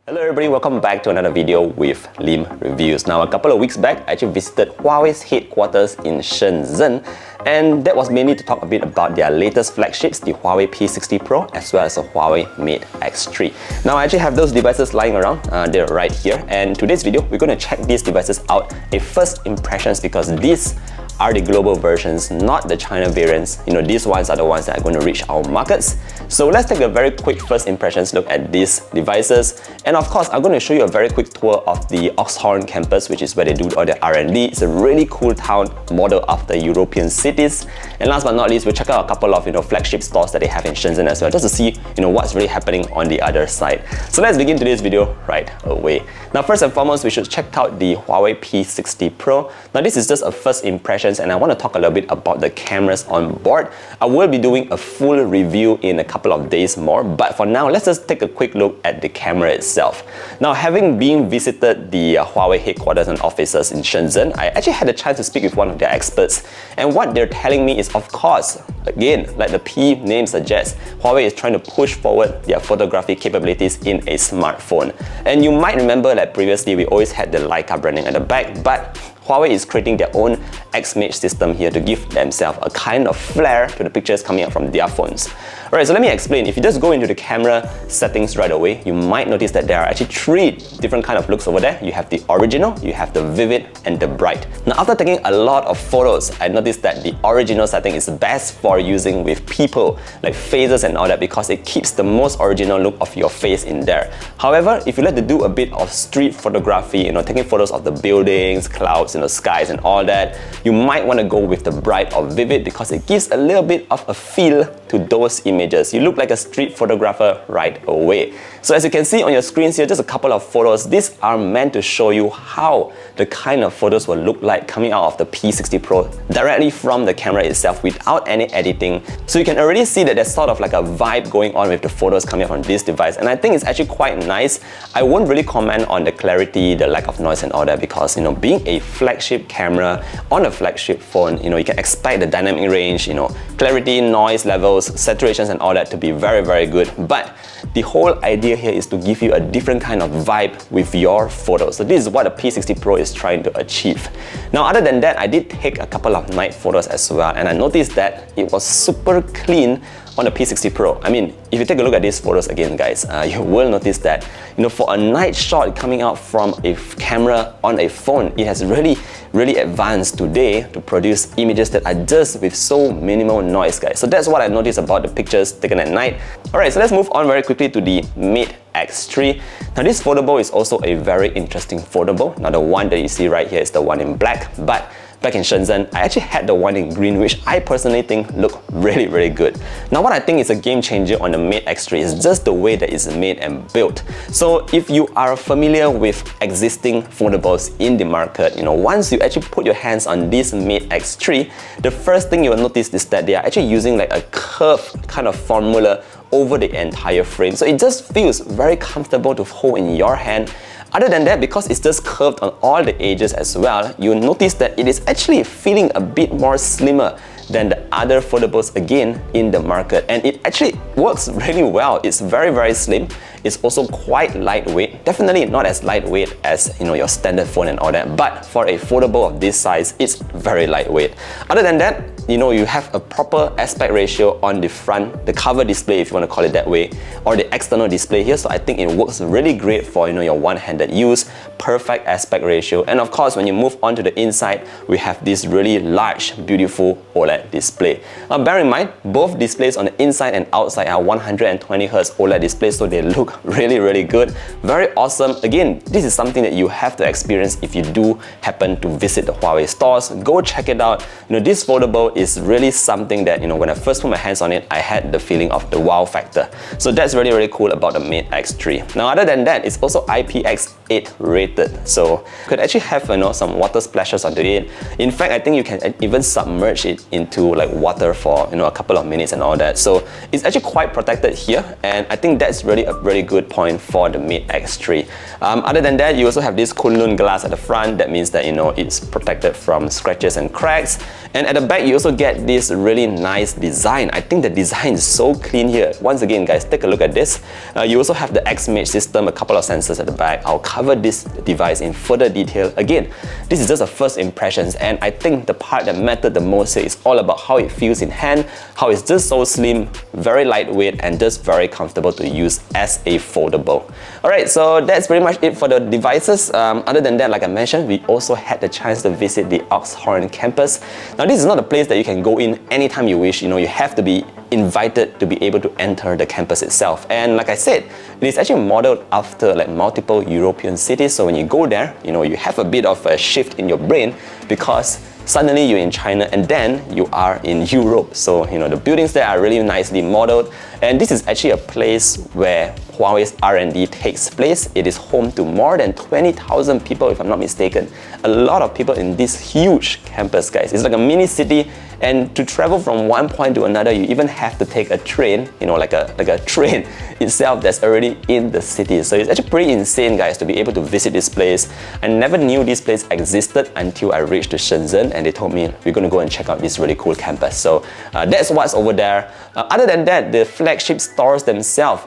Hello everybody, welcome back to another video with Lim Reviews. Now a couple of weeks back, I actually visited Huawei's headquarters in Shenzhen, and that was mainly to talk a bit about their latest flagships, the Huawei P60 Pro as well as the Huawei Mate X3. Now I actually have those devices lying around, they're right here, and in today's video we're going to check these devices out, a first impressions, because these are the global versions, not the China variants. These ones are the ones that are going to reach our markets. So let's take a very quick first impressions look at these devices. And of course, I'm going to show you a very quick tour of the Oxford campus, which is where they do all their R&D. It's a really cool town model after European cities. And last but not least, we'll check out a couple of flagship stores that they have in Shenzhen as well, just to see what's really happening on the other side. So let's begin today's video right away. Now first and foremost, we should check out the Huawei P60 Pro. Now this is just a first impressions, and I want to talk a little bit about the cameras on board. I will be doing a full review in a couple of days more, but for now, let's just take a quick look at the camera itself. Now, having been visited the Huawei headquarters and offices in Shenzhen, I actually had a chance to speak with one of their experts, and what they're telling me is, of course, again, like the P name suggests, Huawei is trying to push forward their photography capabilities in a smartphone. And you might remember that previously we always had the Leica branding at the back, but Huawei is creating their own X-Image system here to give themselves a kind of flair to the pictures coming out from their phones. Alright, so let me explain. If you just go into the camera settings right away, you might notice that there are actually three different kind of looks over there. You have the original, you have the vivid, and the bright. Now after taking a lot of photos, I noticed that the original setting is best for using with people, like faces and all that, because it keeps the most original look of your face in there. However, if you like to do a bit of street photography, taking photos of the buildings, clouds, skies and all that, you might want to go with the bright or vivid because it gives a little bit of a feel to those images. You look like a street photographer right away. So as you can see on your screens here, just a couple of photos. These are meant to show you how the kind of photos will look like coming out of the P60 Pro directly from the camera itself without any editing. So you can already see that there's sort of like a vibe going on with the photos coming out from this device, and I think it's actually quite nice. I won't really comment on the clarity, the lack of noise and all that, because being a flagship camera on a flagship phone, you can expect the dynamic range, clarity, noise levels, saturations and all that to be very, very good. But the whole idea here is to give you a different kind of vibe with your photos. So this is what the P60 Pro is trying to achieve. Now other than that, I did take a couple of night photos as well, and I noticed that it was super clean on the P60 Pro. I mean, if you take a look at these photos again, guys, you will notice that, for a night shot coming out from a camera on a phone, it has really advanced today to produce images that are just with so minimal noise, guys. So that's what I noticed about the pictures taken at night. Alright, so let's move on very quickly to the Mate X3. Now this foldable is also a very interesting foldable. Now the one that you see right here is the one in black, but back in Shenzhen, I actually had the one in green, which I personally think look really, really good. Now what I think is a game changer on the Mate X3 is just the way that it's made and built. So if you are familiar with existing foldables in the market, once you actually put your hands on this Mate X3, the first thing you will notice is that they are actually using like a curved kind of formula over the entire frame. So it just feels very comfortable to hold in your hand. Other than that, because it's just curved on all the edges as well, you'll notice that it is actually feeling a bit more slimmer than the other foldables again in the market, and it actually works really well. It's very, very slim. It's also quite lightweight. Definitely not as lightweight as your standard phone and all that, but for a foldable of this size, it's very lightweight. Other than that, you have a proper aspect ratio on the front, the cover display if you want to call it that way, or the external display here. So I think it works really great for your one-handed use. Perfect aspect ratio. And of course, when you move on to the inside, we have this really large, beautiful OLED display. Now bear in mind, both displays on the inside and outside are 120Hz OLED displays, so they look really, really good. Very awesome. Again, this is something that you have to experience if you do happen to visit the Huawei stores. Go check it out. This foldable is really something that, when I first put my hands on it, I had the feeling of the wow factor. So that's really, really cool about the Mate X3. Now other than that, it's also IPX8 rated. So you could actually have some water splashes onto it. In fact, I think you can even submerge it into like water for a couple of minutes and all that. So it's actually quite protected here, and I think that's really a really good point for the Mate X3. Other than that, you also have this Kunlun glass at the front. That means that it's protected from scratches and cracks. And at the back, you also also get this really nice design. I think the design is so clean here. Once again, guys, take a look at this. You also have the XMage system, a couple of sensors at the back. I'll cover this device in further detail. Again, this is just a first impressions, and I think the part that mattered the most here is all about how it feels in hand, how it's just so slim, very lightweight, and just very comfortable to use as a foldable. Alright, so that's pretty much it for the devices. Other than that, like I mentioned, we also had the chance to visit the Oxhorn campus. Now, this is not a place that you can go in anytime you wish. You know, you have to be invited to be able to enter the campus itself. And like I said, it is actually modeled after like multiple European cities. So when you go there, you know, you have a bit of a shift in your brain because suddenly you're in China and then you are in Europe. So, you know, the buildings there are really nicely modeled. And this is actually a place where Huawei's R&D takes place. It is home to more than 20,000 people, if I'm not mistaken. A lot of people in this huge campus, guys. It's like a mini city, and to travel from one point to another, you even have to take a train, you know, like a train itself that's already in the city. So it's actually pretty insane, guys, to be able to visit this place. I never knew this place existed until I reached to Shenzhen, and they told me we're going to go and check out this really cool campus. So that's what's over there. Other than that, the flagship stores themselves,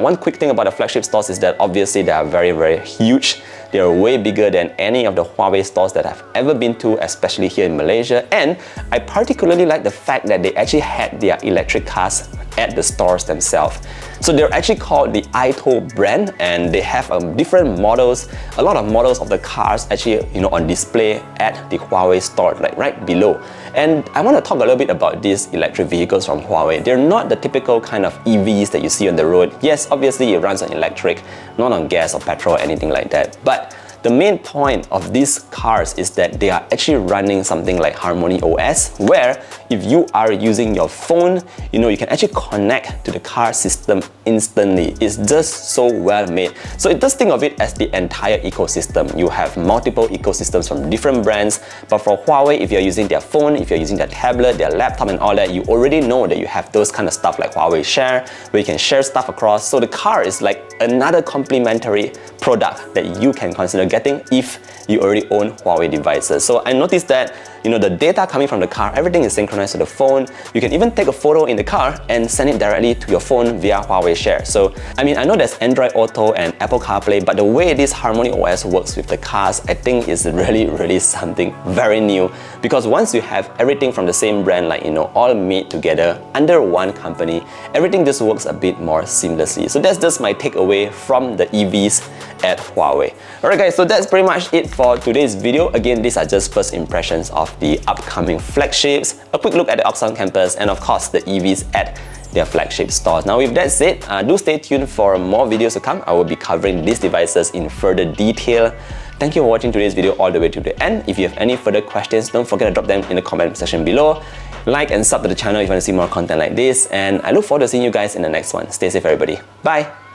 one quick thing about the flagship stores is that obviously they are very, very huge. They are way bigger than any of the Huawei stores that I've ever been to, especially here in Malaysia. And I particularly like the fact that they actually had their electric cars at the stores themselves. So they're actually called the Aito brand, and they have different models, a lot of models of the cars actually, you know, on display at the Huawei store, like right below. And I want to talk a little bit about these electric vehicles from Huawei. They're not the typical kind of EVs that you see on the road. Yes, obviously it runs on electric, not on gas or petrol or anything like that. But the main point of these cars is that they are actually running something like Harmony OS, where if you are using your phone, you know, you can actually connect to the car system instantly. It's just so well made. So just think of it as the entire ecosystem. You have multiple ecosystems from different brands, but for Huawei, if you're using their phone, if you're using their tablet, their laptop and all that, you already know that you have those kind of stuff like Huawei Share, where you can share stuff across. So the car is like another complementary product that you can consider getting if you already own Huawei devices. So I noticed that, you know, the data coming from the car, everything is synchronized to the phone. You can even take a photo in the car and send it directly to your phone via Huawei Share. So, I mean, I know there's Android Auto and Apple CarPlay, but the way this Harmony OS works with the cars, I think is really, really something very new. Because once you have everything from the same brand, like, you know, all made together under one company, everything just works a bit more seamlessly. So that's just my takeaway from the EVs at Huawei. Alright guys, so that's pretty much it for today's video. Again, these are just first impressions of the upcoming flagships, a quick look at the Oxhorn campus, and of course the EVs at their flagship stores. Now with that said, do stay tuned for more videos to come. I will be covering these devices in further detail. Thank you for watching today's video all the way to the end. If you have any further questions, don't forget to drop them in the comment section below. Like and sub to the channel if you want to see more content like this, and I look forward to seeing you guys in the next one. Stay safe everybody. Bye!